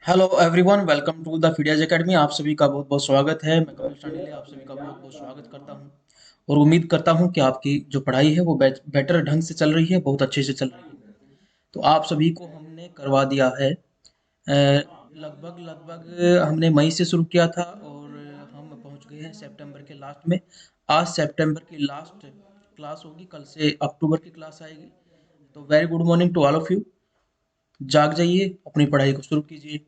Hello everyone, welcome to the फीडियाज academy. आप सभी का बहुत बहुत स्वागत है। मैं कपिल स्टानिले आप सभी का बहुत बहुत स्वागत करता हूं और उम्मीद करता हूं कि आपकी जो पढ़ाई है वो बेटर ढंग से चल रही है, बहुत अच्छे से चल रही है। तो आप सभी को हमने करवा दिया है। लगभग लगभग हमने मई से शुरू किया था और हम पहुंच गए हैं सितंबर के लास्ट में। आज सितंबर की लास्ट क्लास होगी, कल से अक्टूबर की क्लास आएगी। तो very good morning to all of you. जाग जाइए, अपनी पढ़ाई को शुरू कीजिए।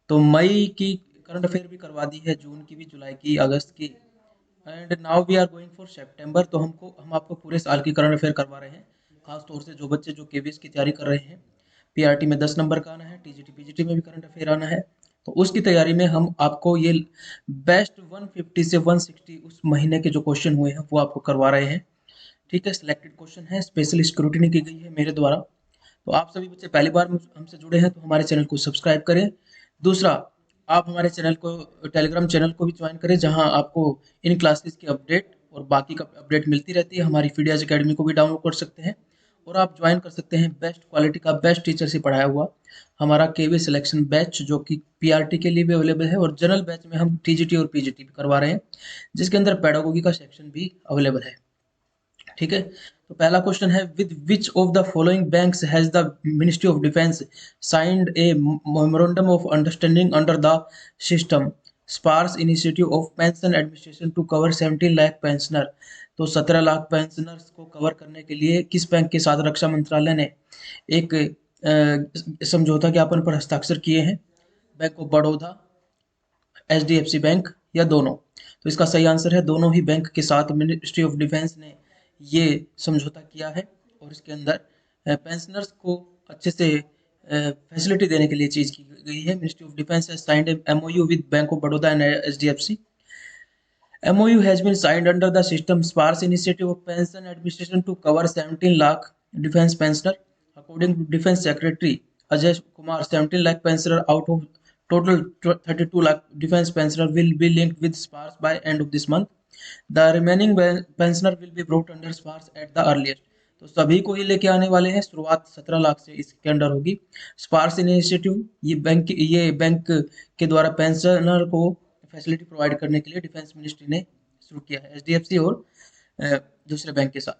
तो मई की करंट अफेयर भी करवा दी है, जून की भी, जुलाई की, अगस्त की। And now we are going for September. तो हम आपको पूरे साल की करंट अफेयर करवा रहे हैं। खास तौर से जो बच्चे जो केवीएस की तैयारी कर रहे हैं, पीआरटी में 10 नंबर का आना है, टीजीटी पीजीटी में भी करंट अफेयर आना है। तो उसकी तैयारी में हम आपको ये बेस्ट 150 से 160 उस महीने के जो क्वेश्चन हुए हैं वो आपको करवा रहे हैं। ठीक है, सिलेक्टेड क्वेश्चन है, स्पेशल स्क्रूटिनी की गई है मेरे द्वारा। तो आप सभी बच्चे पहली बार हमसे जुड़े हैं तो हमारे चैनल को सब्सक्राइब करें। दूसरा, आप हमारे चैनल को, टेलीग्राम चैनल को भी ज्वाइन करें, जहां आपको इन क्लासेस की अपडेट और बाकी का अपडेट मिलती रहती है। हमारी फीडियाज एकेडमी को भी डाउनलोड कर सकते हैं और आप ज्वाइन कर सकते हैं बेस्ट क्वालिटी का, बेस्ट टीचर से पढ़ाया हुआ हमारा केवी सिलेक्शन बैच, जो कि पीआरटी के लिए भी अवेलेबल है। और जनरल बैच में हम टीजीटी और पीजीटी भी करवा रहे हैं, जिसके अंदर पेडागोगी का सेक्शन भी अवेलेबल है। ठीक है, तो पहला क्वेश्चन है, with which of the following banks has the ministry of defence signed a memorandum of understanding under the system Sparsh initiative of pension administration to cover 17 lakh pensioner. तो 17 लाख पेंशनर्स को कवर करने के लिए किस बैंक के साथ रक्षा मंत्रालय ने एक समझौता ज्ञापन पर हस्ताक्षर किए हैं? Bank of Baroda, HDFC bank, या दोनों? तो इसका सही आंसर है दोनों ही बैंक के साथ मिनिस्ट्री ऑफ डिफेंस ने ये समझौता किया है। और इसके अंदर पेंशनर्स को अच्छे से फैसिलिटी देने के लिए चीज की गई है। Ministry of defence has signed MOU with bank of Baroda and HDFC. MOU has been signed under the System Sparse Initiative of Pension Administration to cover 17 lakh defense pensioner. According to Defense Secretary Ajay Kumar, 17 lakh pensioner out of total 32 lakh defense pensioner will be linked with Sparse by end of this month. The remaining pensioner will be brought under Sparse at the earliest. तो सभी को ही लेके आने वाले हैं। शुरुआत 17 लाख से इसके अंडर होगी। स्पार्स इनिशिएटिव, ये बैंक के द्वारा पेंशनर को फैसिलिटी प्रोवाइड करने के लिए डिफेंस मिनिस्ट्री ने शुरू किया है, एचडीएफसी और दूसरे बैंक के साथ।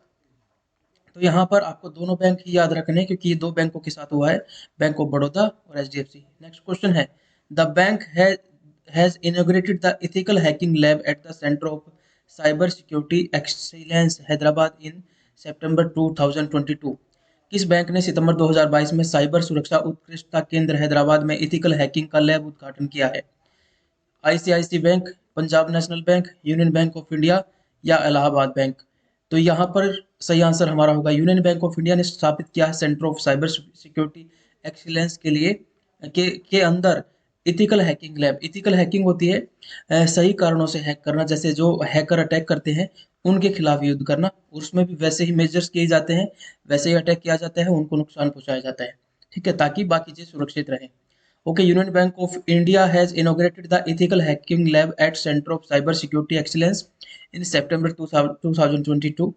तो यहाँ पर आपको दोनों बैंक ही याद रखने हैं, क्योंकि ये दो बैंकों के साथ हुआ है, बैंक ऑफ बड़ौदा और एचडीएफसी। नेक्स्ट क्वेश्चन है, the bank has inaugurated the ethical hacking lab at the centre of cyber security excellence Hyderabad in September 2022। किस बैंक ने सितंबर 2022 में साइबर सुरक्षा उत्कृष्टता केंद्र हैदराबाद में इथिकल हैकिंग का लैब उद्घाटन किया है? ICICI bank, Punjab national bank, union bank of India, या इलाहाबाद बैंक? तो यहाँ पर सही आंसर हमारा होगा यूनियन बैंक ऑफ इंडिया ने स्थापित किया है centre of cyber security excellence के लिए, के अंदर ethical hacking lab. Ethical hacking होती है सही कारणों से हैक करना, जैसे जो हैकर अटैक करते हैं उनके खिलाफ युद्ध करना। उसमें भी वैसे ही मेजर्स किए जाते हैं, वैसे ही अटैक किया जाता है, उनको नुकसान पहुंचाया जाता है। ठीक है, ताकि बाकी चीज सुरक्षित रहे। Okay, Union Bank of India has inaugurated the Ethical Hacking Lab at Center of Cyber Security Excellence in September 2022.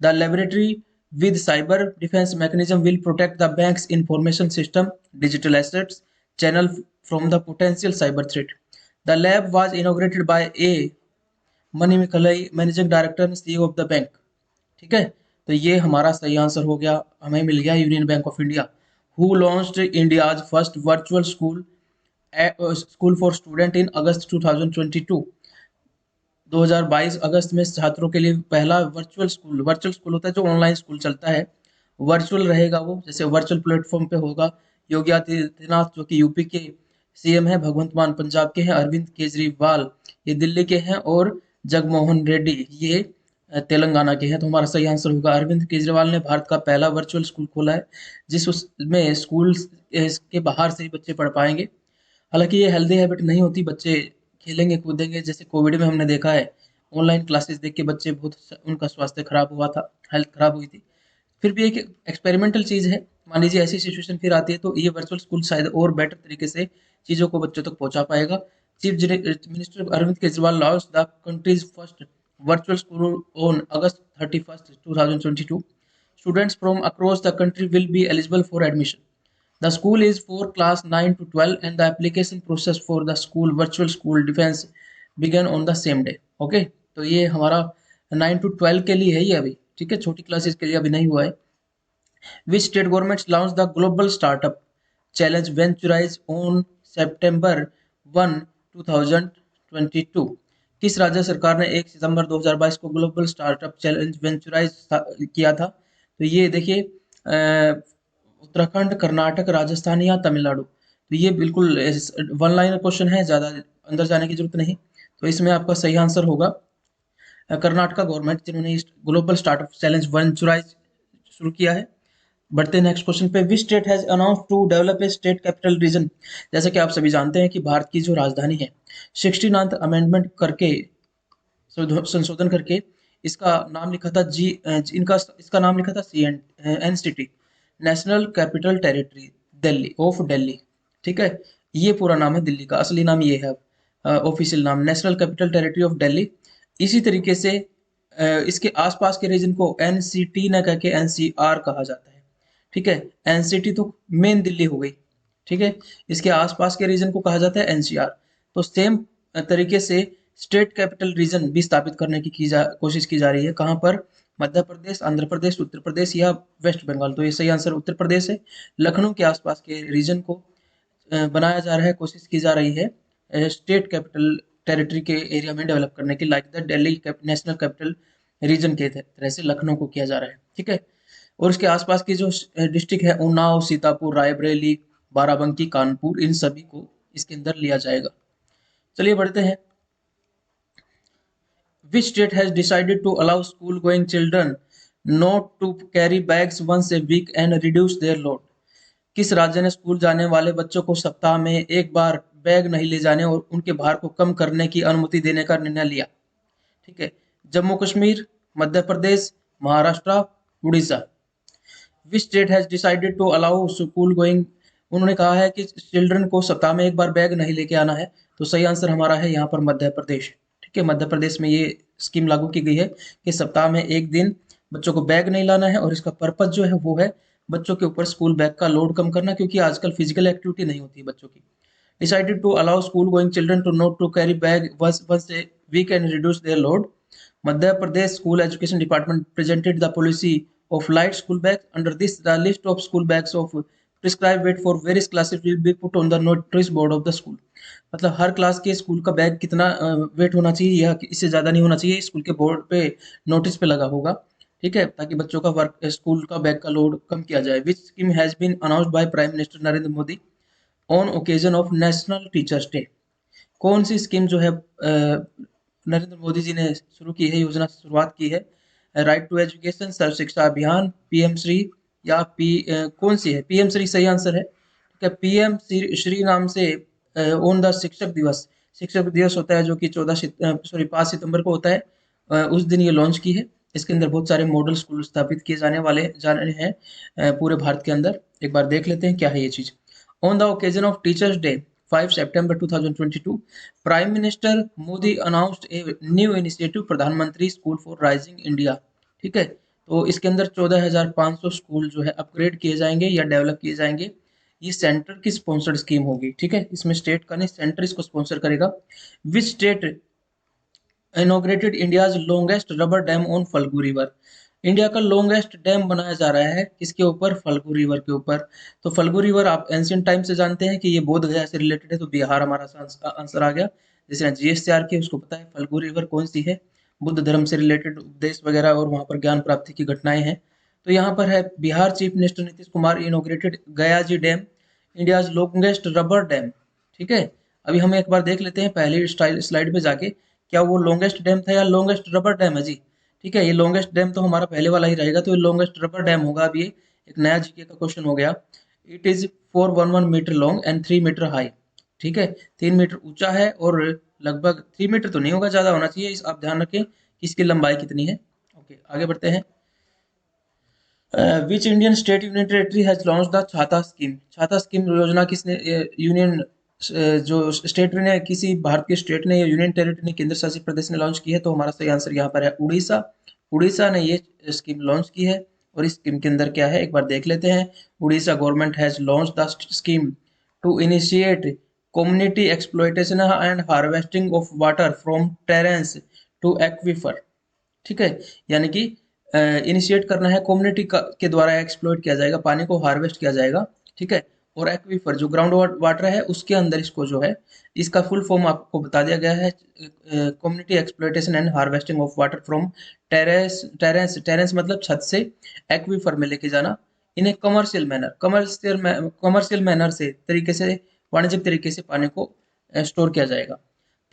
The laboratory with cyber defense mechanism will protect the bank's information system, digital assets, channel from the potential cyber threat. The lab was inaugurated by A. Mani Mikalai, Managing Director and CEO of the bank. ठीक है, तो ये हमारा सही answer हो गया, हमें मिल गया union bank of India. Who launched India's first virtual school for student in August 2022। 2022 अगस्त में छात्रों के लिए पहला वर्चुअल स्कूल होता है जो ऑनलाइन स्कूल चलता है, वर्चुअल रहेगा वो, जैसे वर्चुअल प्लेटफॉर्म पे होगा। योगी आदित्यनाथ जो कि यूपी के सीएम है, भगवंत मान पंजाब के हैं, अरविंद केजरीवाल ये दिल्ली के हैं, और जगमोहन रेड्डी ये तेलंगाना के हैं। तो हमारा सही आंसर होगा अरविंद केजरीवाल ने भारत का पहला वर्चुअल स्कूल खोला है, जिस उसमें स्कूल के बाहर से ही बच्चे पढ़ पाएंगे। हालांकि ये हेल्दी हैबिट नहीं होती, बच्चे खेलेंगे कूदेंगे, जैसे कोविड में हमने देखा है ऑनलाइन क्लासेस देख के बच्चे बहुत उनका स्वास्थ्य खराब हुआ था, हेल्थ खराब हुई थी। फिर भी एक एक्सपेरिमेंटल चीज है, मान लीजिए ऐसी सिचुएशन फिर आती है तो ये वर्चुअल स्कूल शायद और बेटर तरीके से चीजों को बच्चों तक पहुंचा पाएगा। Chief minister Arvind Kejriwal launch the country's first virtual school on August 31st, 2022. Students from across the country will be eligible for admission. The school is for class 9 to 12 and the application process for the school virtual school defence began on the same day. Okay, तो ये हमारा 9 to 12 के लिए है ये अभी, ठीक है, छोटी क्लासेस के लिए अभी नहीं हुआ है। Which state governments launched the Global Startup Challenge Venturize on September 1, 2022? किस राज्य सरकार ने 1 सितंबर 2022 को ग्लोबल स्टार्टअप चैलेंज वेंचुराइज किया था? तो ये देखिए, उत्तराखंड, कर्नाटक, राजस्थान या तमिलनाडु। तो ये बिल्कुल वन लाइनर क्वेश्चन है, ज़्यादा अंदर जाने की जरूरत नहीं। तो इसमें आपका सही आंसर होगा कर्नाटका गवर्नमेंट, जिन्होंने ग्लोबल स्टार्टअप चैलेंज वेंचुराइज शुरू किया है। बढ़ते हैं नेक्स्ट क्वेश्चन पे। Which state has announce to develop a state capital region? जैसा कि आप सभी जानते हैं कि भारत की जो राजधानी है 69th अमेंडमेंट करके, संशोधन करके इसका नाम लिखा था इनका इसका नाम लिखा था NCT, national capital territory Delhi of Delhi. ठीक है, ये पूरा नाम है दिल्ली का, असली नाम ये है, ऑफिशियल नाम national capital territory of Delhi. इसी तरीके से इसके आसपास के रीजन को NCT न कह के NCR कहा जाता है। ठीक है, NCT तो मेन दिल्ली हो गई, ठीक है, इसके आसपास के रीजन को कहा जाता है NCR। तो सेम तरीके से स्टेट कैपिटल रीजन भी स्थापित करने की कोशिश की जा रही है। कहाँ पर? मध्य प्रदेश, आंध्र प्रदेश, उत्तर प्रदेश या वेस्ट बंगाल। तो ये सही आंसर उत्तर प्रदेश है। लखनऊ के आसपास के रीजन को बनाया जा रहा है, कोशिश की जा रही है स्टेट कैपिटल टेरिटरी के एरिया में डेवलप करने की, like the Delhi national capital region के तरह से लखनऊ को किया जा रहा है। ठीक है, और उसके आसपास की जो डिस्ट्रिक्ट है उन्नाव, सीतापुर, रायबरेली, बाराबंकी, कानपुर, इन सभी को इसके अंदर लिया जाएगा। चलिए बढ़ते हैं। Which state has decided to allow school-going children not to carry bags once a week and reduce their load? किस राज्य ने स्कूल जाने वाले बच्चों को सप्ताह में एक बार बैग नहीं ले जाने और उनके भार को कम करने की अनुमति देने का निर्णय लिया? ठीक है, Jammu Kashmir, Madhya Pradesh, Maharashtra, Orissa. Which state has decided to allow school going? उन्होंने कहा है कि चिल्ड्रन को सप्ताह में एक बार बैग नहीं लेके आना है। तो सही आंसर हमारा है यहाँ पर मध्य प्रदेश। ठीक है, मध्य प्रदेश में ये स्कीम लागू की गई है कि सप्ताह में एक दिन बच्चों को बैग नहीं लाना है, और इसका पर्पज जो है वो है बच्चों के ऊपर स्कूल बैग का लोड कम करना, क्योंकि आजकल फिजिकल एक्टिविटी नहीं होती है बच्चों की। Decided to allow school going children to not to carry bag once a week and reduce their load. Madhya Pradesh School Education Department presented the policy of light school bags. Under this, the list of school bags of prescribed weight for various classes will be put on the notice board of the school. मतलब हर class के school का bag कितना wait होना चाहिए या इससे ज़्यादा नहीं होना चाहिए, स्कूल के बोर्ड पे नोटिस पे लगा होगा। ठीक है, ताकि बच्चों का वर्क स्कूल का बैग का लोड कम किया जाए। Which scheme has been announced by prime minister Narendra Modi on occasion of national teachers day? कौन सी स्कीम जो है नरेंद्र मोदी जी ने शुरू की है, योजना शुरुआत की है? राइट टू एजुकेशन, सर्व शिक्षा अभियान, PM श्री, या कौन सी है? PM श्री सही आंसर है। ठीक है, PM श्री नाम से ऑन द शिक्षक दिवस होता है, जो कि 5 सितंबर को होता है, उस दिन ये लॉन्च की है। इसके अंदर बहुत सारे मॉडल स्कूल स्थापित किए जाने हैं पूरे भारत के अंदर। एक बार देख लेते हैं क्या है ये चीज। On the occasion of teachers day 5 September 2022, prime minister Modi announced a new initiative, प्रधानमंत्री स्कूल फॉर राइजिंग इंडिया। ठीक है, तो इसके अंदर 14,500 स्कूल जो है अपग्रेड किए जाएंगे या डेवलप किए जाएंगे। ये सेंटर की स्पॉन्सर्ड स्कीम होगी। ठीक है, इसमें स्टेट का नहीं, सेंटर इसको स्पॉन्सर करेगा। Which state inaugurated India's longest rubber dam on Phalgu river? India का लॉन्गेस्ट डैम बनाया जा रहा है किसके ऊपर? फल्गु रिवर के ऊपर। तो फल्गु रिवर आप एंशियंट टाइम से जानते हैं कि ये बोध गया से रिलेटेड है, तो बिहार हमारा आंसर आ गया। जिसने GS तैयार किया उसको पता है फल्गु रिवर कौन सी है, बुद्ध धर्म से रिलेटेड उपदेश वगैरह और वहां पर ज्ञान प्राप्ति की घटनाएं हैं। तो यहाँ पर है Bihar chief minister Nitish Kumar inaugurated Gaya ji dam, India's longest rubber dam. ठीक है, अभी हम एक बार देख लेते हैं पहली स्लाइड पे जाके, क्या वो लॉन्गेस्ट डैम था या लॉन्गेस्ट रबर डैम है जी? ठीक है, ये लॉन्गेस्ट डैम तो हमारा पहले वाला ही रहेगा, तो ये लॉन्गेस्ट रबर डैम होगा। अब ये एक नया GK का क्वेश्चन हो गया। It is 411 metre long and 3 metre high. ठीक है, 3 मीटर ऊंचा है और लगभग 3 मीटर तो नहीं होगा, ज्यादा होना चाहिए। इस आप ध्यान रखें कि इसकी लंबाई कितनी है। ओके, आगे बढ़ते हैं। Which Indian state union territory has launch the छाता स्कीम? छाता स्कीम योजना किसने यूनियन जो स्टेट ने, किसी भारत के स्टेट ने या यूनियन टेरिटरी ने, केंद्र शासित प्रदेश ने लॉन्च की है? तो हमारा सही आंसर यहाँ पर है उड़ीसा। उड़ीसा ने ये स्कीम लॉन्च की है और इस स्कीम के अंदर क्या है एक बार देख लेते हैं। Orissa government has launch the scheme to initiate community exploitation and harvesting of water from terrace to aquifer. ठीक है, यानी कि इनिशिएट करना है कम्युनिटी के द्वारा एक्सप्लॉइट किया जाएगा, पानी को हार्वेस्ट किया जाएगा। ठीक है, और एक्वीफर जो ग्राउंड वाटर है उसके अंदर इसको जो है, इसका फुल फॉर्म आपको बता दिया गया है, community exploitation and harvesting of water from terrace terrace terrace मतलब छत से, एक्वीफर में लेके जाना, in a commercial manner, commercial manner से तरीके से, वाणिज्यिक तरीके से पानी को स्टोर किया जाएगा।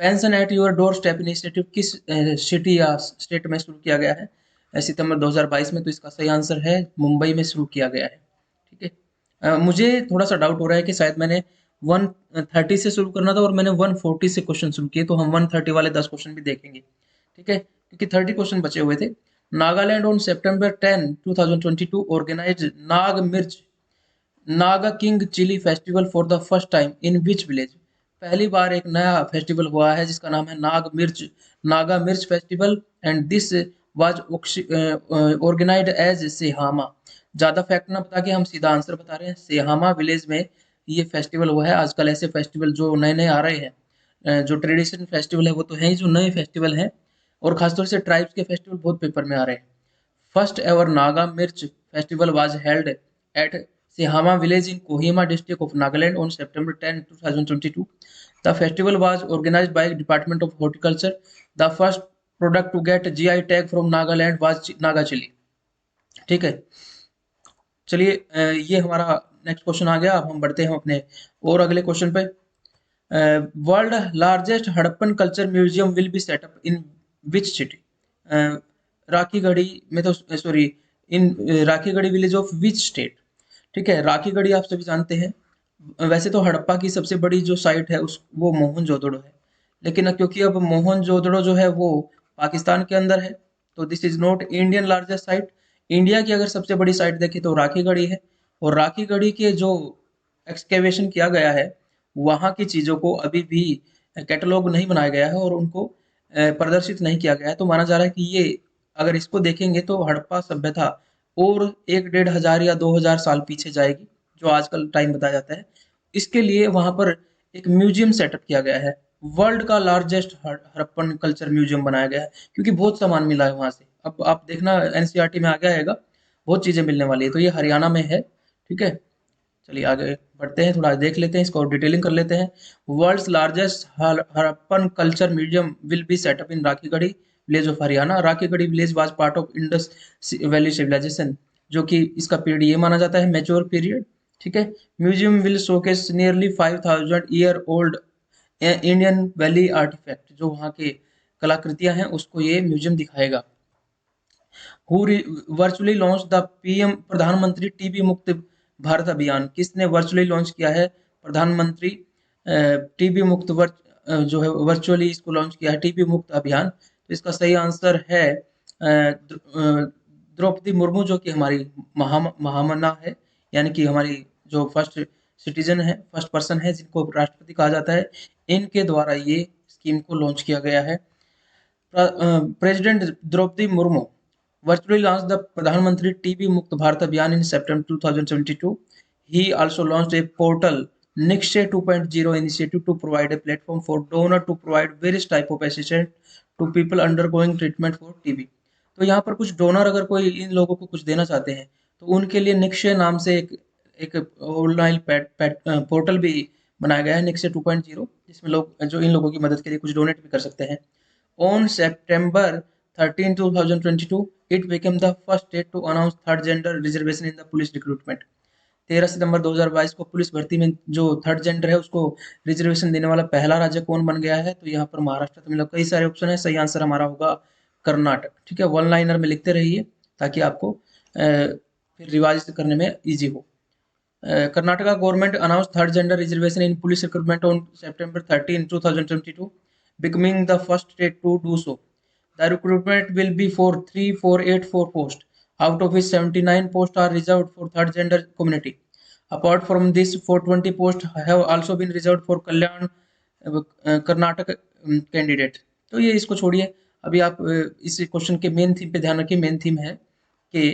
Pension at your door step initiative किस सिटी या स्टेट में शुरू किया गया है? सितंबर 2022 में। तो इसका सही आंसर है मुंबई में शुरू किया गया है। ठीक है, मुझे थोड़ा सा डाउट हो रहा है कि शायद मैंने 130 से शुरू करना था और मैंने 140 से क्वेश्चन शुरू किए, तो हम 130 वाले 10 क्वेश्चन भी देखेंगे। ठीक है, क्योंकि 30 क्वेश्चन बचे हुए थे। Nagaland on September 10 2022 organise Naga mirch Naga king chilli festival for the first time in which village. पहली बार एक नया फेस्टिवल हुआ है जिसका नाम है Naga mirch festival, and this was organised as Sehama. ज्यादा फैक्ट ना बता के हम सीधा आंसर बता रहे हैं, सेहामा विलेज में ये फेस्टिवल हुआ है। आजकल ऐसे फेस्टिवल जो नए नए आ रहे हैं, जो ट्रेडिशन फेस्टिवल है वो तो है ही, जो नए फेस्टिवल हैं और खासतौर से ट्राइब्स के फेस्टिवल बहुत पेपर में आ रहे हैं। First ever Naga Mirch festival was held at Sehama village in Kohima district of Nagaland on September 10, 2022. The festival was organized by Department of Horticulture. The first product to get GI tag from Nagaland was Naga chili. ठीक है, चलिए ये हमारा next question आ गया। अब हम बढ़ते हैं अपने और अगले क्वेश्चन पे। World largest Harappan culture museum will be set up in which city? Rakhigarhi में तो sorry, in Rakhigarhi village of which state? ठीक है, राखीगढ़ी आप सभी जानते हैं। वैसे तो हड़प्पा की सबसे बड़ी जो साइट है उस वो मोहनजोदड़ो है, लेकिन क्योंकि अब मोहनजोदड़ो जो है वो पाकिस्तान के अंदर है, तो this is not Indian largest site. India की अगर सबसे बड़ी साइट देखें तो राखीगढ़ी है, और राखीगढ़ी के जो एक्सकेवेशन किया गया है वहाँ की चीज़ों को अभी भी कैटलॉग नहीं बनाया गया है और उनको प्रदर्शित नहीं किया गया है। तो माना जा रहा है कि ये, अगर इसको देखेंगे तो हड़प्पा सभ्यता और 1-1.5 या 2000 साल पीछे जाएगी, जो आजकल टाइम बताया जाता है। इसके लिए वहाँ पर एक म्यूजियम सेटअप किया गया है। वर्ल्ड का लार्जेस्ट हड़प्पन कल्चर म्यूजियम बनाया गया है, क्योंकि बहुत सामान मिला है वहाँ से। अब आप देखना एनसीईआरटी में आ गया है, बहुत चीज़ें मिलने वाली है। तो ये हरियाणा में है। ठीक है, चलिए आगे बढ़ते हैं, थोड़ा देख लेते हैं इसको और डिटेलिंग कर लेते हैं। World's largest Harappan culture museum will be set up in Rakhigarhi village of Haryana. Rakhigarhi village was part of Indus valley civilisation, जो कि इसका पीरियड ये माना जाता है मैच्योर पीरियड। ठीक है, museum will showcase nearly 5000 year old Indian valley artefact, जो वहाँ के कलाकृतियां हैं उसको ये म्यूजियम दिखाएगा। Who virtually launch the PM प्रधानमंत्री टीबी मुक्त भारत अभियान? किसने वर्चुअली लॉन्च किया है प्रधानमंत्री टीबी मुक्त जो है वर्चुअली इसको लॉन्च किया है, टीबी मुक्त अभियान? तो इसका सही आंसर है द्रौपदी मुर्मू, जो कि हमारी महामना है, यानी कि हमारी जो फर्स्ट सिटीजन है, फर्स्ट पर्सन है जिनको राष्ट्रपति कहा जाता है, इनके द्वारा ये स्कीम को लॉन्च किया गया है। President Draupadi Murmu virtually launched the Pradhan Mantri TB Mukt Bharat Abhiyan in September 2022. He also launched a portal Nikshay 2.0 initiative to provide a platform for donor to provide various type of assistance to people undergoing treatment for TB. तो यहाँ पर कुछ donor अगर कोई इन लोगों को कुछ देना चाहते हैं तो उनके लिए निक्षय नाम से एक एक ऑनलाइन पोर्टल भी बनाया गया है, निक्षय 2.0, जिसमें लोग जो इन लोगों की मदद के लिए कुछ डोनेट भी कर सकते हैं। On September 13, 2022, it became the first state to announce third gender reservation in the police recruitment. 13 सितंबर 2022 को पुलिस भर्ती में जो थर्ड जेंडर है उसको रिजर्वेशन देने वाला पहला राज्य कौन बन गया है? तो यहाँ पर महाराष्ट्र। तो मतलब कई सारे ऑप्शन है, सही आंसर हमारा होगा कर्नाटक। ठीक है, वन लाइनर में लिखते रहिए ताकि आपको फिर रिवाइज करने में इजी हो। Karnataka government announced third gender reservation in police recruitment on September 13, 2022, becoming the first state to do so. The recruitment will be for 3484 posts, out of which 79 posts are reserved for third gender community. Apart from this, 420 posts have also been reserved for Kalyan Karnataka candidate. तो ये इसको छोड़िए, अभी आप इस question के main theme पे ध्यान रखिए। मेन थीम है कि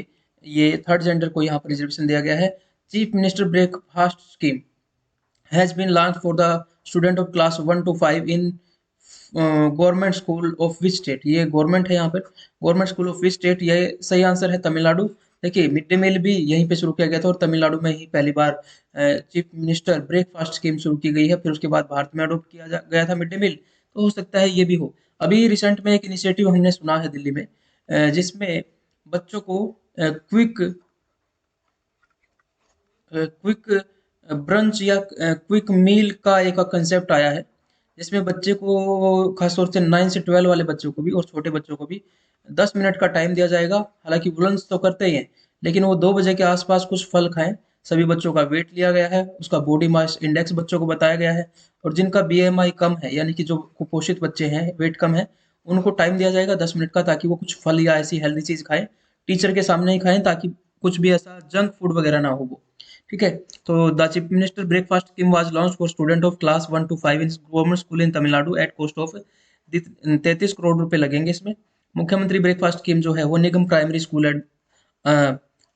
ये थर्ड जेंडर को यहाँ पर रिजर्वेशन दिया गया है। Chief minister breakfast scheme has been launched for the student of class 1 to 5 in government school of which state. ये गवर्नमेंट है यहाँ पर, government school of which state, ये सही आंसर है तमिलनाडु। देखिए मिड डे मील भी यहीं पे शुरू किया गया था और तमिलनाडु में ही पहली बार चीफ मिनिस्टर ब्रेकफास्ट स्कीम शुरू की गई है। फिर उसके बाद भारत में अडोप्ट किया गया था मिड डे मील, तो हो सकता है ये भी हो। अभी रिसेंट में एक इनिशिएटिव हमने सुना है दिल्ली में, जिसमें बच्चों को क्विक क्विक ब्रंच या क्विक मील का एक कंसेप्ट आया है, जिसमें बच्चे को खासतौर से 9 से 12 वाले बच्चों को भी और छोटे बच्चों को भी 10 मिनट का टाइम दिया जाएगा। हालांकि वो लंच तो करते ही हैं, लेकिन वो 2 बजे के आसपास कुछ फल खाएं। सभी बच्चों का वेट लिया गया है, उसका बॉडी मास इंडेक्स बच्चों को बताया गया है, और जिनका बीएमआई कम है यानी कि जो कुपोषित बच्चे हैं, वेट कम है, उनको टाइम दिया जाएगा 10 मिनट का, ताकि वो कुछ फल या ऐसी हेल्दी चीज खाएं। टीचर के सामने ही खाएं, ताकि कुछ भी ऐसा जंक फूड वगैरह ना हो वो। ठीक है। तो the chief minister breakfast scheme was launch for student of class 1 to 5 in government school in Tamil Nadu at cost of 33 crore रुपए लगेंगे इसमें। मुख्यमंत्री ब्रेकफास्ट स्कीम जो है वो निगम प्राइमरी स्कूल एट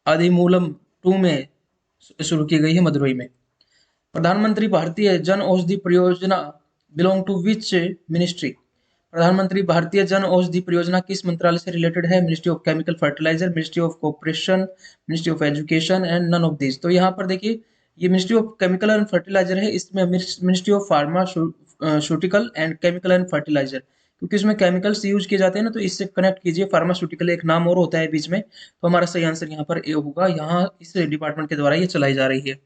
आदिमूलम 2 में शुरू की गई है, मदुरई में। प्रधानमंत्री भारतीय जन औषधि परियोजना बिलोंग टू विच मिनिस्ट्री। प्रधानमंत्री भारतीय जन औषधि परियोजना किस मंत्रालय से रिलेटेड है? Ministry of chemical fertiliser, ministry of corporation, ministry of education and none of this. तो यहाँ पर देखिए ये ministry of chemical and fertiliser है, इसमें ministry of pharmaceutical and chemical and fertiliser, क्योंकि इसमें केमिकल्स यूज किए जाते हैं ना, तो इससे कनेक्ट कीजिए। फार्मास्यूटिकल एक नाम और होता है बीच में, तो हमारा सही आंसर यहाँ पर ए होगा। यहाँ इस डिपार्टमेंट के द्वारा ये चलाई जा रही है।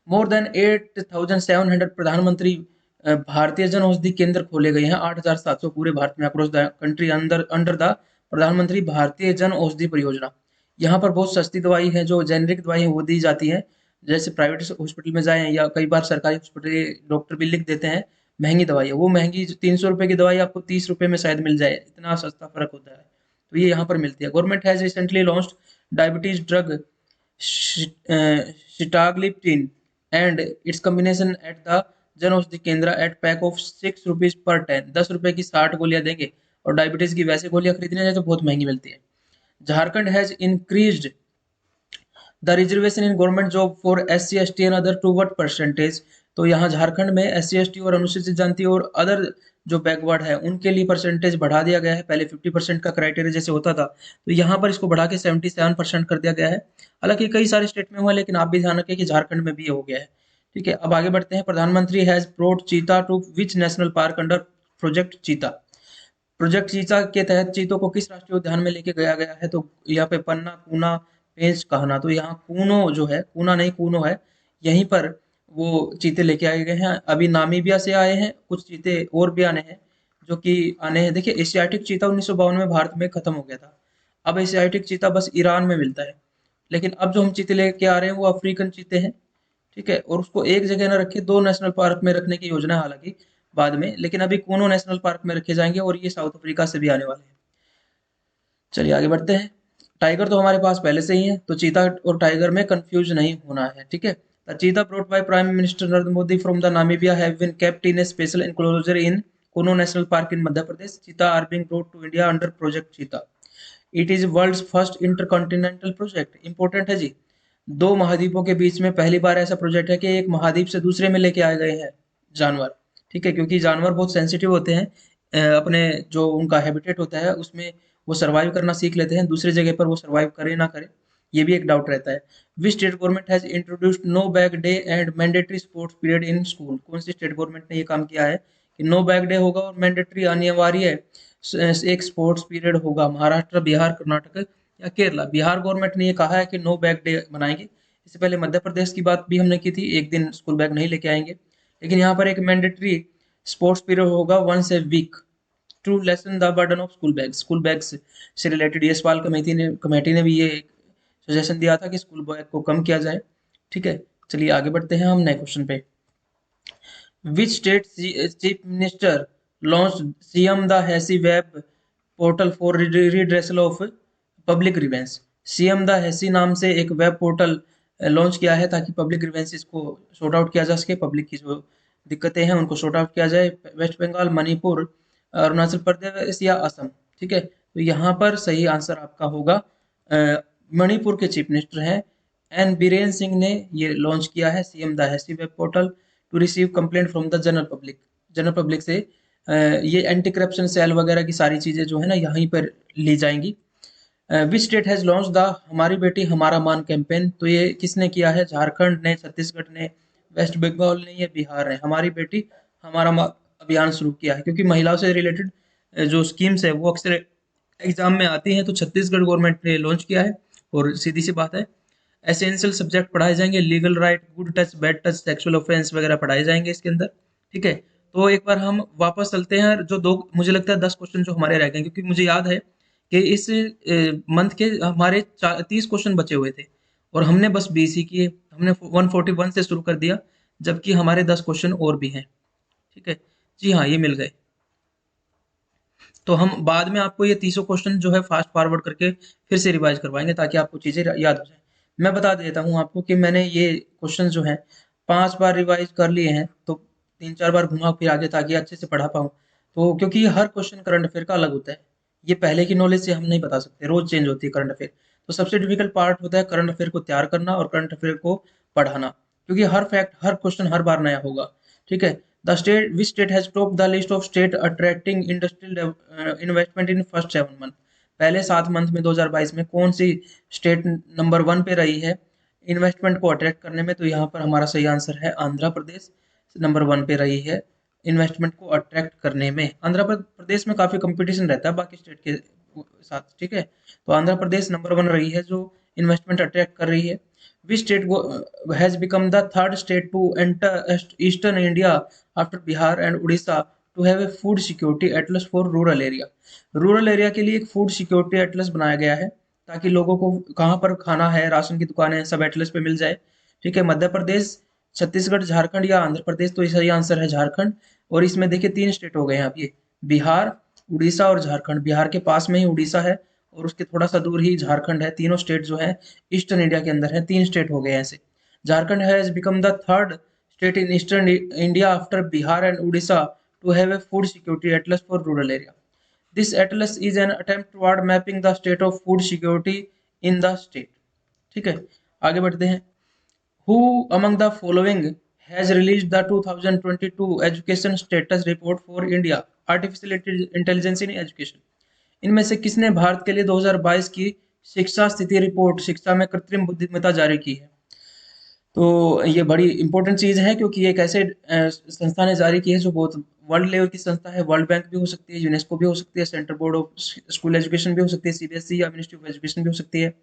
मोर देन 8,700 प्रधानमंत्री भारतीय जन औषधि केंद्र खोले गए हैं, 8,700 पूरे भारत में across the country under the प्रधानमंत्री भारतीय जन औषधि परियोजना। यहाँ पर बहुत सस्ती दवाई है, जो जेनरिक दवाई है वो दी जाती है। जैसे प्राइवेट हॉस्पिटल में जाएं या कई बार सरकारी हॉस्पिटल डॉक्टर भी लिख देते हैं महंगी दवाई है, वो महंगी 300 रुपए की दवाई आपको 30 रुपए में शायद मिल जाए, इतना सस्ता फर्क होता है। तो ये यहाँ पर मिलती है। Government has recently launched diabetes drug sitagliptin and its combination at the Jan Aushadhi केंद्र eight pack of 6 rupees per 10। 10 रुपए की 60 गोलियां देंगे, और डायबिटीज की वैसे गोलियां खरीदने जाए तो बहुत महंगी मिलती है। Jharkhand has increased the reservation in government job for SC ST and other to what percentage. तो यहाँ झारखंड में SC ST और अनुसूचित जाति और अदर जो बैकवर्ड है उनके लिए परसेंटेज बढ़ा दिया गया है। पहले 50% का क्राइटेरिया जैसे होता था, तो यहाँ पर इसको बढ़ा के 77% कर दिया गया है। हालांकि कई सारे स्टेट में हुआ, लेकिन आप भी ध्यान रखें कि झारखंड में भी ये हो गया है। ठीक है, अब आगे बढ़ते हैं। प्रधानमंत्री has brought cheetah to which national park under project cheetah. Project cheetah के तहत चीतों को किस राष्ट्रीय उद्यान में लेके गया गया है? तो यहाँ पे पन्ना, कूना, पेंच, कहना। तो यहाँ कूनो जो है, कूना नहीं कूनो है, यहीं पर वो चीते लेके आए गए हैं। अभी नामीबिया से आए हैं कुछ चीते, और भी आने हैं जो कि आने हैं। देखिए एशियाटिक चीता 1952 में भारत में खत्म हो गया था। अब एशियाटिक चीता बस ईरान में मिलता है। लेकिन अब जो हम चीते लेके आ रहे हैं वो अफ्रीकन चीते हैं। ठीक है, और उसको एक जगह ना रखे, 2 नेशनल पार्क में रखने की योजना है हालांकि बाद में, लेकिन अभी कूनो नेशनल पार्क में रखे जाएंगे, और ये साउथ अफ्रीका से भी आने वाले हैं। चलिए आगे बढ़ते हैं। टाइगर तो हमारे पास पहले से ही है, तो चीता और टाइगर में कंफ्यूज नहीं होना है। ठीक है। The cheetah brought by prime minister Narendra Modi from the Namibia have been kept in a special enclosure in Kuno national park in Madhya Pradesh. Cheetah are being brought to India under project cheetah. It is world's first intercontinental project. Important है जी, 2 महाद्वीपों के बीच में पहली बार ऐसा project है कि एक महाद्वीप से दूसरे में लेके आए गए हैं जानवर। ठीक है, क्योंकि जानवर बहुत सेंसिटिव होते हैं, अपने जो उनका हैबिटेट होता है उसमें वो सर्वाइव करना सीख लेते हैं, दूसरी जगह पर वो सर्वाइव करे ना करे ये भी एक डाउट रहता है। Which state government has introduced no bag day and mandatory sports period in school. कौन सी स्टेट गवर्नमेंट ने ये काम किया है कि नो बैग डे होगा और मैंडेटरी अनिवार्य एक स्पोर्ट्स पीरियड होगा? महाराष्ट्र, बिहार, कर्नाटक या केरला। बिहार गवर्नमेंट ने ये कहा है कि नो बैग डे मनाएंगे। इससे पहले मध्य प्रदेश की बात भी हमने की थी, एक दिन स्कूल बैग नहीं लेके आएंगे। लेकिन यहाँ पर एक मैंडेटरी स्पोर्ट्स पीरियड होगा once a week to lessen the burden of school bag. School bags से रिलेटेड यशपाल कमेटी ने भी ये सजेशन दिया था कि स्कूल बैग को कम किया जाए। ठीक है, चलिए आगे बढ़ते हैं हम नए क्वेश्चन पे। Which state chief minister launch CM Da Haisi web portal for redressal of public grievance. CM Da Haisi नाम से एक वेब पोर्टल लॉन्च किया है, ताकि पब्लिक ग्रीवेंसेस को सॉर्ट आउट किया जा सके, पब्लिक की जो दिक्कतें हैं उनको सॉर्ट आउट किया जाए। वेस्ट बंगाल, मणिपुर, अरुणाचल प्रदेश या असम। ठीक है, तो यहाँ पर सही आंसर आपका होगा मणिपुर के चीफ मिनिस्टर हैं। एन बीरेन सिंह ने ये लॉन्च किया है CM Dahaisi web portal to receive complaint from the general public से ये एंटी करप्शन सेल वगैरह की सारी चीज़ें जो है ना यहीं पर ली जाएंगी। Which state has launch the हमारी बेटी हमारा मान कैंपेन, तो ये किसने किया है? झारखंड ने, छत्तीसगढ़ ने, वेस्ट बंगाल ने या बिहार ने हमारी बेटी हमारा मान अभियान शुरू किया है। क्योंकि महिलाओं से रिलेटेड जो स्कीम्स है वो अक्सर एग्जाम में आती हैं, तो छत्तीसगढ़ गवर्नमेंट ने लॉन्च किया है। और सीधी सी बात है, एसेंशियल सब्जेक्ट पढ़ाए जाएंगे, legal right, good touch, bad touch, sexual offence वगैरह पढ़ाए जाएंगे इसके अंदर। ठीक है, तो एक बार हम वापस चलते हैं। जो दो मुझे लगता है 10 क्वेश्चन जो हमारे रह गए, क्योंकि मुझे याद है कि इस मंथ के हमारे 30 क्वेश्चन बचे हुए थे और हमने बस 20 ही किए। हमने 141 से शुरू कर दिया, जबकि हमारे 10 क्वेश्चन और भी हैं। ठीक है, जी हाँ, ये मिल गए। तो हम बाद में आपको ये 30 क्वेश्चन जो है फास्ट फॉरवर्ड करके फिर से रिवाइज करवाएंगे, ताकि आपको चीज़ें याद हो जाए। मैं बता देता हूँ आपको कि मैंने ये क्वेश्चन जो है 5 बार रिवाइज कर लिए हैं, तो 3-4 बार घुमा फिर आगे, ताकि अच्छे से पढ़ा पाऊँ। तो क्योंकि हर क्वेश्चन करंट अफेयर का अलग होता है, ये पहले की नॉलेज से हम नहीं बता सकते, रोज चेंज होती है करंट अफेयर। तो सबसे डिफिकल्ट पार्ट होता है करंट अफेयर को तैयार करना और करंट अफेयर को पढ़ाना, क्योंकि हर फैक्ट, हर क्वेश्चन हर बार नया होगा। ठीक है, the state which state has top the list of state attracting industrial investment in first 7 month. पहले 7 मंथ में 2022 में कौन सी स्टेट नंबर 1 पे रही है इन्वेस्टमेंट को अट्रैक्ट करने में? तो यहाँ पर हमारा सही आंसर है आंध्र प्रदेश नंबर 1 पे रही है इन्वेस्टमेंट को अट्रैक्ट करने में। आंध्र प्रदेश में काफी कंपटीशन रहता है बाकी स्टेट के साथ। ठीक है, तो आंध्र प्रदेश नंबर 1 रही है जो इन्वेस्टमेंट अट्रैक्ट कर रही है। Which state has become the third state to enter eastern India after Bihar and Orissa to have a food security atlas for rural area? Rural area के लिए एक फूड सिक्योरिटी एटलस बनाया गया है, ताकि लोगों को कहाँ पर खाना है, राशन की दुकानें सब एटलस पे मिल जाए। ठीक है, मध्य प्रदेश, छत्तीसगढ़, झारखंड या आंध्र प्रदेश? तो सही आंसर है झारखंड। और इसमें देखिए 3 स्टेट हो गए हैं अब ये, बिहार, उड़ीसा और झारखंड। बिहार के पास में ही उड़ीसा है और उसके थोड़ा सा दूर ही झारखंड है। तीनों स्टेट जो है ईस्टर्न इंडिया के अंदर है, 3 स्टेट हो गए हैं ऐसे। Jharkhand has become the third state in eastern India after Bihar and Orissa to have a food security atlas for rural area. This atlas is an attempt toward mapping the state of food security in the state. ठीक है, आगे बढ़ते हैं। Who among the following has released the 2022 Education Status Report for India? Artificial Intelligence in Education। इनमें से किसने भारत के लिए 2022 की शिक्षा स्थिति रिपोर्ट, शिक्षा में कृत्रिम बुद्धिमत्ता जारी की है? तो ये बड़ी इंपॉर्टेंट चीज है, क्योंकि ये एक ऐसे संस्था ने जारी की है जो बहुत वर्ल्ड लेवल की संस्था है। वर्ल्ड बैंक भी हो सकती है, यूनेस्को भी हो सकती है, central board of school education भी हो सकती है, सीबीएसई या मिनिस्ट्री ऑफ एजुकेशन भी हो सकती है।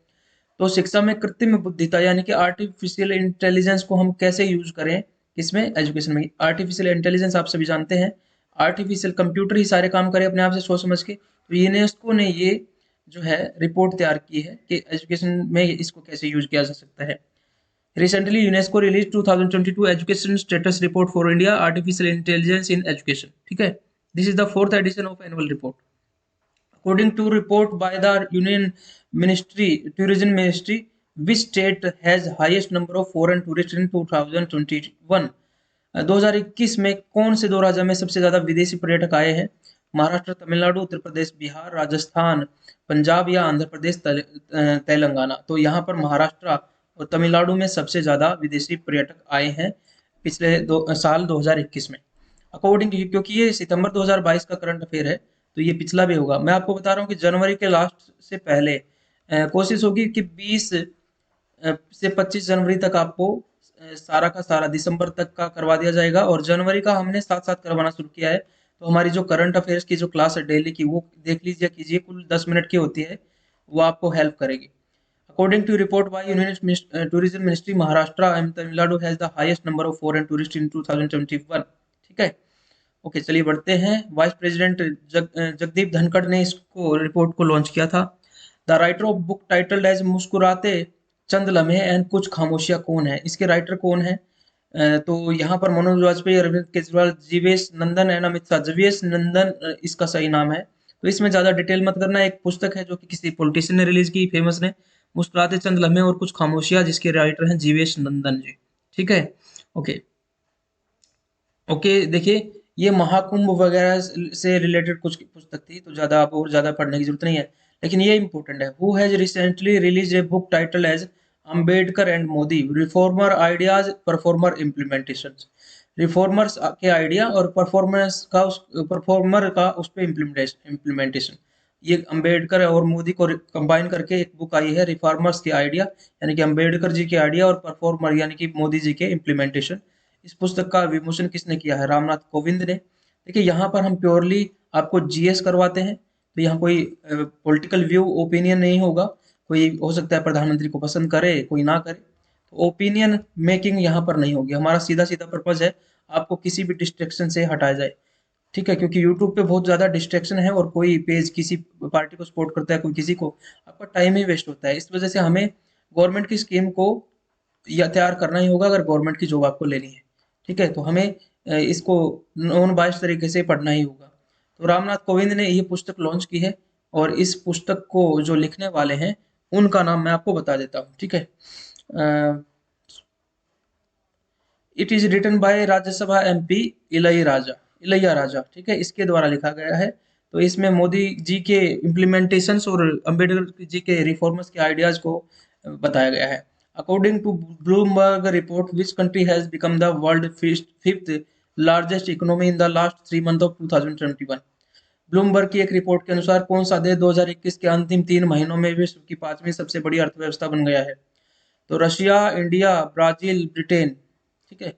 तो शिक्षा में कृत्रिम बुद्धिमत्ता यानी कि आर्टिफिशियल इंटेलिजेंस को हम कैसे यूज करें, किसमें? एजुकेशन में। आर्टिफिशियल इंटेलिजेंस आप सभी जानते हैं, आर्टिफिशियल कंप्यूटर ही सारे काम करे अपने आप से सोच समझ के। तो यूनेस्को ने ये जो है रिपोर्ट तैयार की है कि एजुकेशन में इसको कैसे यूज किया जा सकता है। Recently, UNESCO released 2022 Education Status Report for India, Artificial Intelligence in Education. ठीक है, this is the fourth edition of annual report. According to report by the Union Ministry, Tourism Ministry, which state has highest number of foreign tourists in 2021? 2021 में कौन से दो राज्यों में सबसे ज्यादा विदेशी पर्यटक आए हैं? महाराष्ट्र, तमिलनाडु, उत्तर प्रदेश, बिहार, राजस्थान, पंजाब या आंध्र प्रदेश, तेलंगाना? तो यहाँ पर महाराष्ट्र और तमिलनाडु में सबसे ज्यादा विदेशी पर्यटक आए हैं पिछले साल 2021 में। अकॉर्डिंग, क्योंकि ये सितंबर 2022 का करंट अफेयर है, तो ये पिछला भी होगा। मैं आपको बता रहा हूँ कि जनवरी के लास्ट से पहले कोशिश होगी कि 20 से 25 जनवरी तक आपको सारा का सारा दिसंबर तक का करवा दिया जाएगा। और जनवरी का हमने साथ साथ करवाना शुरू किया है। तो हमारी जो करंट अफेयर्स की जो क्लास है डेली की, वो देख लीजिए कीजिए, कुल 10 मिनट की होती है, वो आपको हेल्प करेगी। According to report by union tourism ministry, Maharashtra and Tamil Nadu has the highest number of foreign tourist in 2021। ठीक है, ओके, चलिए बढ़ते हैं। वाइस प्रेसिडेंट जगदीप धनखड़ ने इसको रिपोर्ट को लॉन्च किया था। The writer of book titled as Muskurate Chand लम्हे एंड कुछ खामोशियां कौन है? इसके राइटर कौन है? तो यहाँ पर मनोज वाजपेयी, अरविंद केजरीवाल, जीवेश नंदन एंड अमित शाह। जीवेश नंदन इसका सही नाम है। तो इसमें ज्यादा डिटेल मत करना। एक पुस्तक है जो कि किसी पॉलिटिशियन ने रिलीज की, फेमस ने, मुस्कुराते चंद लम्हे और कुछ खामोशियां, जिसके राइटर हैं जीवेश नंदन जी। ठीक है, ओके ओके। देखिए, ये महाकुंभ वगैरह से रिलेटेड कुछ पुस्तक थी, तो ज्यादा आप और ज्यादा पढ़ने की जरूरत नहीं है। लेकिन ये इंपॉर्टेंट है। Who has recently release a book title as Ambedkar and Modi reformer ideas performer implementation. Reformers के आइडिया और परफॉर्मर का उस पर इम्प्लीमेंटेशन। ये अम्बेडकर और मोदी को कंबाइन करके एक बुक आई है, रिफॉर्मर्स के आइडिया यानी कि अम्बेडकर जी के आइडिया और परफॉर्मर यानी कि मोदी जी के इम्प्लीमेंटेशन। इस पुस्तक का विमोचन किसने किया है? रामनाथ कोविंद ने। देखिए यहाँ पर हम प्योरली आपको जीएस करवाते हैं, तो यहाँ कोई पॉलिटिकल व्यू ओपिनियन नहीं होगा। कोई हो सकता है प्रधानमंत्री को पसंद करे, कोई ना करे, तो ओपिनियन मेकिंग यहाँ पर नहीं होगी। हमारा सीधा सीधा पर्पज है आपको किसी भी डिस्ट्रैक्शन से हटाया जाए, ठीक है? क्योंकि यूट्यूब पे बहुत ज़्यादा डिस्ट्रैक्शन है और कोई पेज किसी पार्टी को सपोर्ट करता है, कोई किसी को, आपका टाइम ही वेस्ट होता है। इस वजह से हमें गवर्नमेंट की स्कीम को या तैयार करना ही होगा अगर गवर्नमेंट की जॉब आपको लेनी है, ठीक है? तो हमें इसको नॉन बायस तरीके से पढ़ना ही होगा। तो रामनाथ कोविंद ने ये पुस्तक लॉन्च की है और इस पुस्तक को जो लिखने वाले हैं उनका नाम मैं आपको बता देता हूँ, ठीक है? It is written by Rajya Sabha MP Ilaiyaraaja, ठीक है? इसके द्वारा लिखा गया है। तो इसमें मोदी जी के इम्प्लीमेंटेशंस और अम्बेडकर जी के रिफॉर्म्स के आइडियाज को बताया गया है। According to Bloomberg report, which country has become the world fifth largest economy in the last 3 month of 2021। Bloomberg की एक रिपोर्ट के अनुसार कौन सा देश 2021 के अंतिम 3 महीनों में विश्व की 5वीं सबसे बड़ी अर्थव्यवस्था बन गया है? तो रशिया, इंडिया, ब्राजील, ब्रिटेन, ठीक है?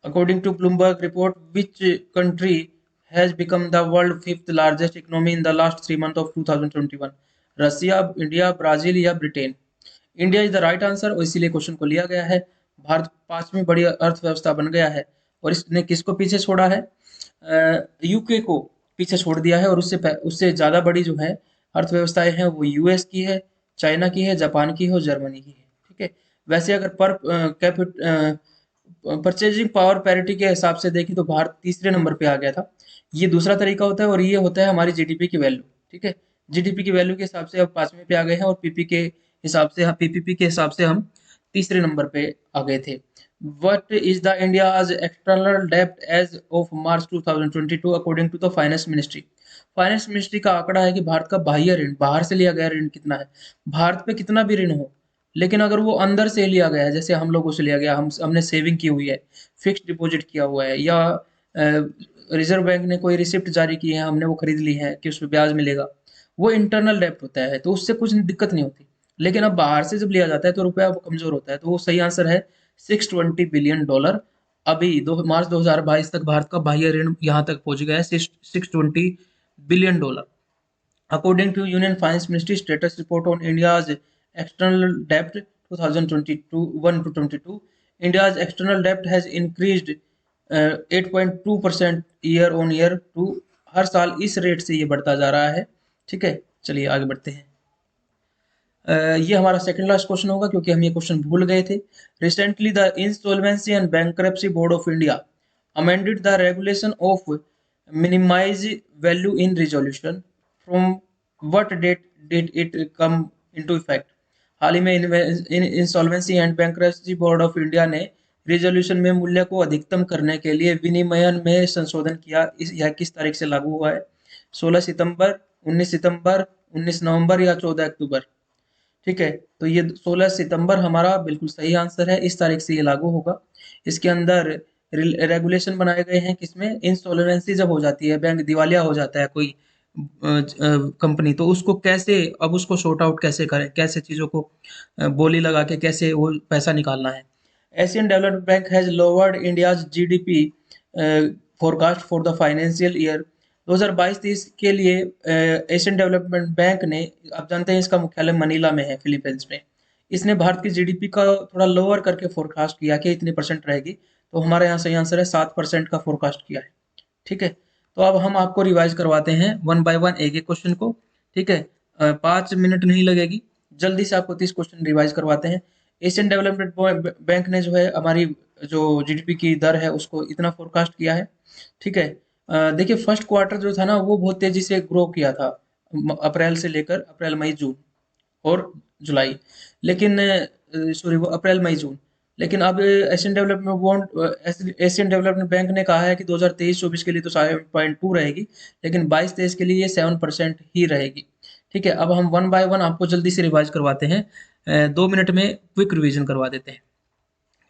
According to Bloomberg report, which country has become the world fifth largest economy in the last 3 months of 2021? Russia, India, Brazil या Britain? India is the right answer और इसीलिए question को लिया गया है। भारत 5वीं बड़ी अर्थव्यवस्था बन गया है और इसने किसको पीछे छोड़ा है? यूके को पीछे छोड़ दिया है और उससे ज़्यादा बड़ी जो है अर्थव्यवस्थाएं हैं वो यूएस की है, चाइना की है, जापान की है और जर्मनी की है, ठीक है? वैसे अगर पर कैपिट परचेजिंग पावर पैरिटी के हिसाब से देखें तो भारत तीसरे नंबर पे आ गया था। ये दूसरा तरीका होता है और ये होता है हमारी जीडीपी की वैल्यू, ठीक है? जीडीपी की वैल्यू के हिसाब से अब 5वें पे आ गए हैं और पीपीपी के हिसाब से हम तीसरे नंबर पे आ गए थे। What is the India's external डेब्ट as of March 2022 according to the finance ministry? Finance ministry का आंकड़ा है कि भारत का बाह्य ऋण, बाहर से लिया गया ऋण कितना है? भारत पे कितना भी ऋण हो, लेकिन अगर वो अंदर से लिया गया है, जैसे हम लोगों से लिया गया, हमने सेविंग की हुई है, फिक्स्ड डिपॉजिट किया हुआ है, या रिजर्व बैंक ने कोई रिसिप्ट जारी की है, हमने वो खरीद ली है कि उस पर ब्याज मिलेगा, वो इंटरनल डेप्ट होता है, तो उससे कुछ दिक्कत नहीं होती। लेकिन अब बाहर से जब लिया जाता है तो रुपया कमजोर होता है, तो वो सही आंसर है $620 बिलियन। अभी मार्च 2022 तक भारत का बाह्य ऋण यहाँ तक पहुंच गया है $620 billion. According to Union Finance Ministry status report on India's external debt 2021 to 22, India's external debt has increased 8.2% year on year to, हर साल इस रेट से ये बढ़ता जा रहा है, ठीक है? चलिए आगे बढ़ते हैं। ये हमारा सेकंड लास्ट क्वेश्चन होगा क्योंकि हम ये क्वेश्चन भूल गए थे। Recently the insolvency and bankruptcy board of India amended the regulation of minimise value in resolution from what date did it come into effect? हाल ही में insolvency and bankruptcy board of India ने resolution में मूल्य को अधिकतम करने के लिए विनिमयन में संशोधन किया। यह किस तारीख से लागू हुआ है? 16 सितंबर, 19 सितंबर, 19 नवंबर या 14 अक्टूबर? ठीक है, तो ये 16 सितंबर हमारा बिल्कुल सही आंसर है। इस तारीख से ये लागू होगा। इसके अंदर रेगुलेशन बनाए गए हैं किसमें? इंसॉल्वेंसी जब हो जाती है, बैंक दिवालिया हो जाता है कोई कंपनी, तो उसको कैसे, अब उसको सॉर्ट आउट कैसे करें, कैसे चीज़ों को बोली लगा के कैसे वो पैसा निकालना है। Asian development bank has lowered India's GDP forecast for the financial year 2022-23 के लिए। एशियन डेवलपमेंट बैंक ने, आप जानते हैं इसका मुख्यालय मनीला में है, फिलीपींस में। इसने भारत की जीडीपी का थोड़ा लोअर करके फोरकास्ट किया कि इतनी परसेंट रहेगी, तो हमारे यहाँ सही आंसर है 7% का फोरकास्ट किया है, ठीक है? तो अब हम आपको रिवाइज करवाते हैं वन बाय वन एक एक क्वेश्चन को, ठीक है? 5 मिनट नहीं लगेगी, जल्दी से आपको 30 क्वेश्चन रिवाइज करवाते हैं। एशियन डेवलपमेंट बैंक ने जो है हमारी जो जीडीपी की दर है उसको इतना फोरकास्ट किया है, ठीक है? देखिए फर्स्ट क्वार्टर जो था ना वो बहुत तेजी से ग्रो किया था, अप्रैल से लेकर अप्रैल मई जून और जुलाई, लेकिन सॉरी वो अप्रैल मई जून। लेकिन अब एशियन डेवलपमेंट बैंक ने कहा है कि 2023-24 के लिए तो 7.2 रहेगी, लेकिन 22-23 के लिए ये 7% ही रहेगी, ठीक है, अब हम वन बाय वन आपको जल्दी से रिवाइज करवाते हैं। 2 मिनट में क्विक रिवीजन करवा देते हैं,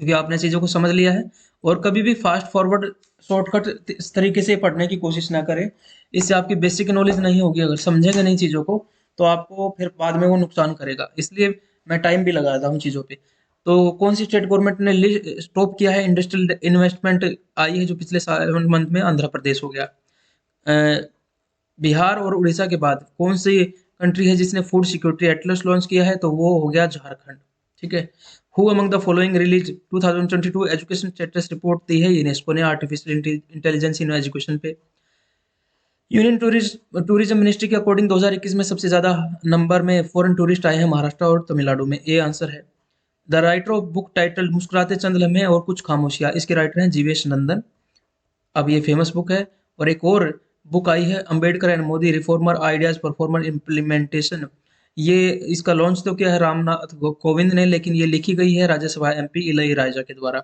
क्योंकि आपने चीज़ों को समझ लिया है। और कभी भी फास्ट फॉरवर्ड शॉर्टकट इस तरीके से पढ़ने की कोशिश ना करें। इससे आपकी बेसिक नॉलेज नहीं होगी। अगर समझेंगे नहीं चीज़ों को तो आपको फिर बाद में वो नुकसान करेगा। इसलिए मैं टाइम भी लगाता हूँ चीज़ों पे। तो कौन सी स्टेट गवर्नमेंट ने स्टॉप किया है इंडस्ट्रियल इन्वेस्टमेंट आई है जो पिछले 7 मंथ में? आंध्र प्रदेश हो गया। अ, बिहार और उड़ीसा के बाद कौन सी कंट्री है जिसने फूड सिक्योरिटी एटलस लॉन्च किया है? तो वो हो गया झारखंड। ठीक है। Who among the following release 2022 education status report दी है यूनेस्को ने आर्टिफिशियल इंटेलिजेंस इन एजुकेशन पे? यूनियन टूरिज्म मिनिस्ट्री के अकॉर्डिंग 2021 में सबसे ज्यादा नंबर में फॉरेन टूरिस्ट आए हैं महाराष्ट्र और तमिलनाडु में। ए आंसर है। The writer of book title मुस्कुराते चंद लम्हे और कुछ खामोशियां, इसके राइटर हैं जीवेश नंदन। अब ये फेमस बुक है। और एक और बुक आई है Ambedkar and Modi reformer ideas performer implementation. ये इसका लॉन्च तो किया है रामनाथ कोविंद ने, लेकिन ये लिखी गई है राज्यसभा एमपी इलई राजा के द्वारा।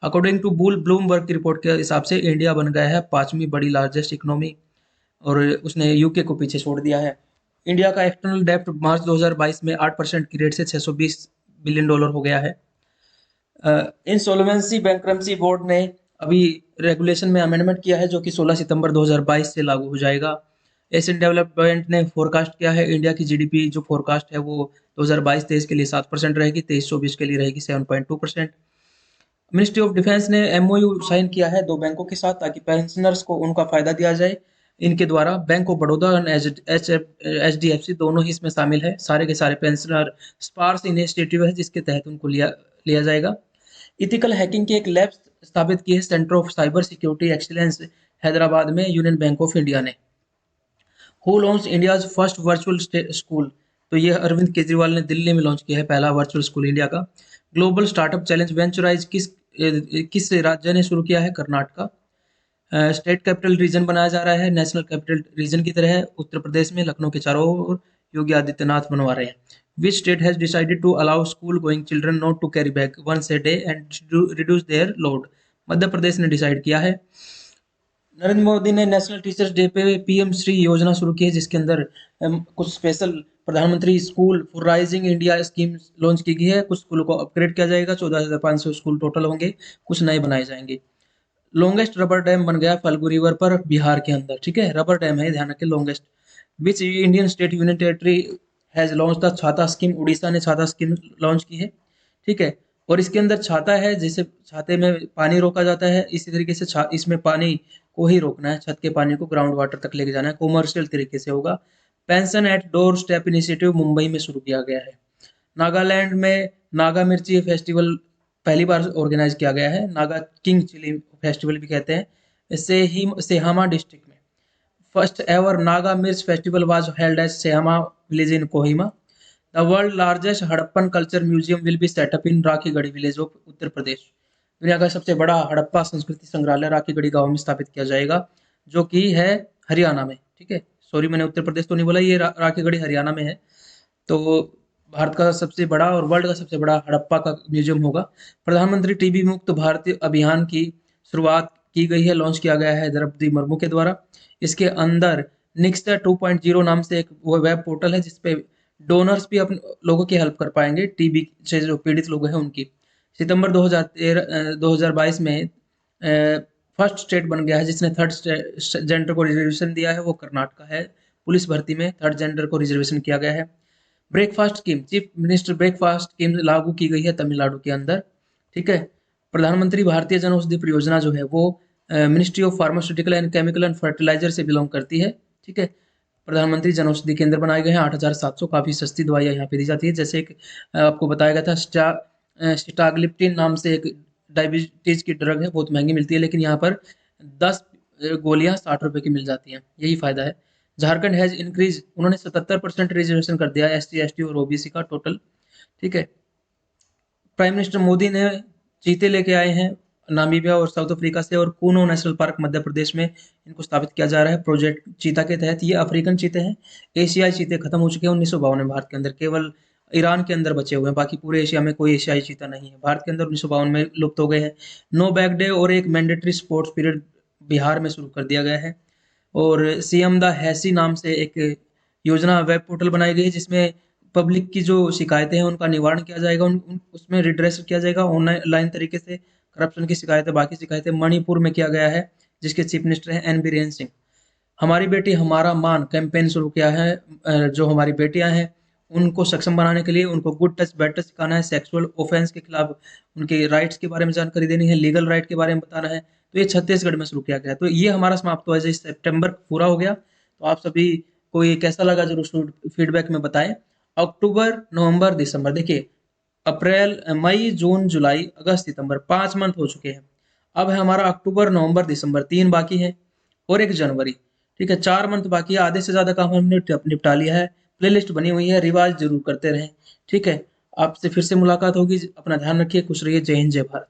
अकॉर्डिंग टू बुल ब्लूमबर्ग की रिपोर्ट के हिसाब से इंडिया बन गया है पांचवी बड़ी लार्जेस्ट इकोनॉमी, और उसने यूके को पीछे छोड़ दिया है। इंडिया का एक्सटर्नल डेब्ट मार्च 2022 में 8% की रेट से 620 बिलियन डॉलर हो गया है। इंसॉल्वेंसी बैंक्रप्सी बोर्ड ने अभी रेगुलेशन में अमेंडमेंट किया है जो कि 16 सितंबर 2022 से लागू हो जाएगा। एशियन डेवलपमेंट ने फोरकास्ट किया है इंडिया की जीडीपी जो फोरकास्ट है वो 2022-23 के लिए 7% रहेगी, 23-24 के लिए रहेगी 7.2%। मिनिस्ट्री ऑफ डिफेंस ने एमओयू साइन किया है दो बैंकों के साथ ताकि पेंशनर्स को उनका फायदा दिया जाए इनके द्वारा। बैंक ऑफ बड़ौदा और एच डी एफ सी दोनों ही इसमें शामिल है। सारे के सारे पेंशनर स्पार्स इनिशिएटिव है जिसके तहत उनको लिया लिया जाएगा। इथिकल हैकिंग की एक लैब स्थापित की है centre of cyber security excellence Hyderabad में यूनियन बैंक ऑफ इंडिया ने। Who launch India's first virtual school? तो ये अरविंद केजरीवाल ने दिल्ली में लॉन्च किया है पहला वर्चुअल स्कूल इंडिया का। ग्लोबल स्टार्टअप चैलेंज वेंचराइज किस राज्य ने शुरू किया है? कर्नाटका। स्टेट कैपिटल रीजन बनाया जा रहा है नेशनल कैपिटल रीजन की तरह उत्तर प्रदेश में लखनऊ के चारों ओर योगी आदित्यनाथ बनवा रहे हैं। Which state has decided to allow school going children not to carry bag once a day and reduce their load? Madhya Pradesh ने डिसाइड किया है। नरेंद्र मोदी ने नेशनल टीचर्स डे पे पीएम श्री योजना शुरू की है जिसके अंदर कुछ special Pradhan Mantri school for rising India scheme launch की गई है। कुछ स्कूलों को अपग्रेड किया जाएगा, 14,500 स्कूल टोटल होंगे, कुछ नए बनाए जाएंगे। लॉन्गेस्ट रबर डैम बन गया फल्गु रिवर पर बिहार के अंदर। ठीक है, रबर डैम है, ध्यान रखें longest. Which Indian state union territory has launch the छाता स्कीम? उड़ीसा ने छाता स्कीम लॉन्च की है। ठीक है। और इसके अंदर छाता है, जैसे छाते में पानी रोका जाता है इसी तरीके से इसमें पानी को ही रोकना है, छत के पानी को ग्राउंड वाटर तक लेके जाना है, कॉमर्शियल तरीके से होगा। Pension at door step initiative Mumbai में शुरू किया गया है। नागालैंड में नागा मिर्ची फेस्टिवल पहली बार ऑर्गेनाइज किया गया है, नागा किंग चिली फेस्टिवल भी कहते हैं। इससे ही सेहामा डिस्ट्रिक्ट में first ever Naga mirch festival was held at Sehama village in Kohima. The world largest Harappan culture museum will be set up in Rakhigarhi village of Uttar Pradesh. दुनिया का सबसे बड़ा हड़प्पा संस्कृति संग्रहालय राखीगढ़ी गांव में स्थापित किया जाएगा जो कि है हरियाणा में। ठीक है, सॉरी मैंने उत्तर प्रदेश तो नहीं बोला, ये राखीगढ़ी हरियाणा में है। तो भारत का सबसे बड़ा और वर्ल्ड का सबसे बड़ा हड़प्पा का म्यूजियम होगा। प्रधानमंत्री टीबी मुक्त भारतीय अभियान की शुरुआत की गई है, लॉन्च किया गया है द्रौपदी मुर्मू के द्वारा। इसके अंदर निक्स्टा 2.0 नाम से एक वो वेब पोर्टल है जिसपे डोनर्स भी अपने लोगों की हेल्प कर पाएंगे, टीबी से जो पीड़ित लोग हैं उनकी। सितंबर 2022 में फर्स्ट स्टेट बन गया है जिसने थर्ड जेंडर को रिजर्वेशन दिया है, वो कर्नाटका है। पुलिस भर्ती में थर्ड जेंडर को रिजर्वेशन किया गया है। Breakfast scheme, chief minister breakfast scheme लागू की गई है तमिलनाडु के अंदर। ठीक है। प्रधानमंत्री भारतीय जन औषधि परियोजना जो है वो ministry of pharmaceutical and chemical and fertiliser से बिलोंग करती है। ठीक है। प्रधानमंत्री जन औषधि केंद्र बनाए गए हैं 8,700, काफ़ी सस्ती दवाइयाँ यहाँ पे दी जाती है। जैसे एक आपको बताया गया था स्टाग्लिप्टिन नाम से एक डायबिटीज की ड्रग है, बहुत महंगी मिलती है, लेकिन यहाँ पर 10 गोलियाँ 60 रुपए की मिल जाती हैं, यही फायदा है। झारखंड हैज इंक्रीज, उन्होंने 77% रिजर्वेशन कर दिया एस टी एस टी और ओबीसी का टोटल। ठीक है। प्राइम मिनिस्टर मोदी ने चीते लेके आए हैं नामीबिया और साउथ अफ्रीका से, और कूनो नेशनल पार्क मध्य प्रदेश में इनको स्थापित किया जा रहा है प्रोजेक्ट चीता के तहत। ये अफ्रीकन चीते हैं, एशियाई चीते खत्म हो चुके हैं 1952 में भारत के अंदर, केवल ईरान के अंदर बचे हुए हैं, बाकी पूरे एशिया में कोई एशियाई चीता नहीं है। भारत के अंदर 1952 में लुप्त हो गए हैं। नो बैग डे और एक मैंडेटरी स्पोर्ट्स पीरियड बिहार में शुरू कर दिया गया है। और सीएम द हैसी नाम से एक योजना वेब पोर्टल बनाई गई है जिसमें पब्लिक की जो शिकायतें हैं उनका निवारण किया जाएगा, उसमें रिड्रेस किया जाएगा ऑनलाइन तरीके से। करप्शन की शिकायतें, बाकी शिकायतें मणिपुर में किया गया है, जिसके चीफ मिनिस्टर हैं एन बीरेन सिंह। हमारी बेटी हमारा मान कैंपेन शुरू किया है। जो हमारी बेटियां हैं उनको सक्षम बनाने के लिए उनको गुड टच बैड टच सिखाना है, सेक्सुअल ऑफेंस के खिलाफ उनके राइट्स के बारे में जानकारी देनी है, लीगल राइट के बारे में बताना है। तो ये छत्तीसगढ़ में शुरू किया गया। तो ये हमारा समाप्त हुआ है, सितंबर पूरा हो गया। तो आप सभी को ये कैसा लगा जरूर फीडबैक में बताएं। अक्टूबर नवंबर दिसंबर, देखिए अप्रैल मई जून जुलाई अगस्त सितंबर 5 मंथ हो चुके हैं। अब है हमारा अक्टूबर नवंबर दिसंबर 3 बाकी है, और 1 जनवरी। ठीक है, 4 मंथ बाकी है। आधे से ज्यादा काम हमने निपटा लिया है। प्लेलिस्ट बनी हुई है, रिवाज जरूर करते रहें। ठीक है, आपसे फिर से मुलाकात होगी। अपना ध्यान रखिए, खुश रहिए। जय हिंद, जय भारत।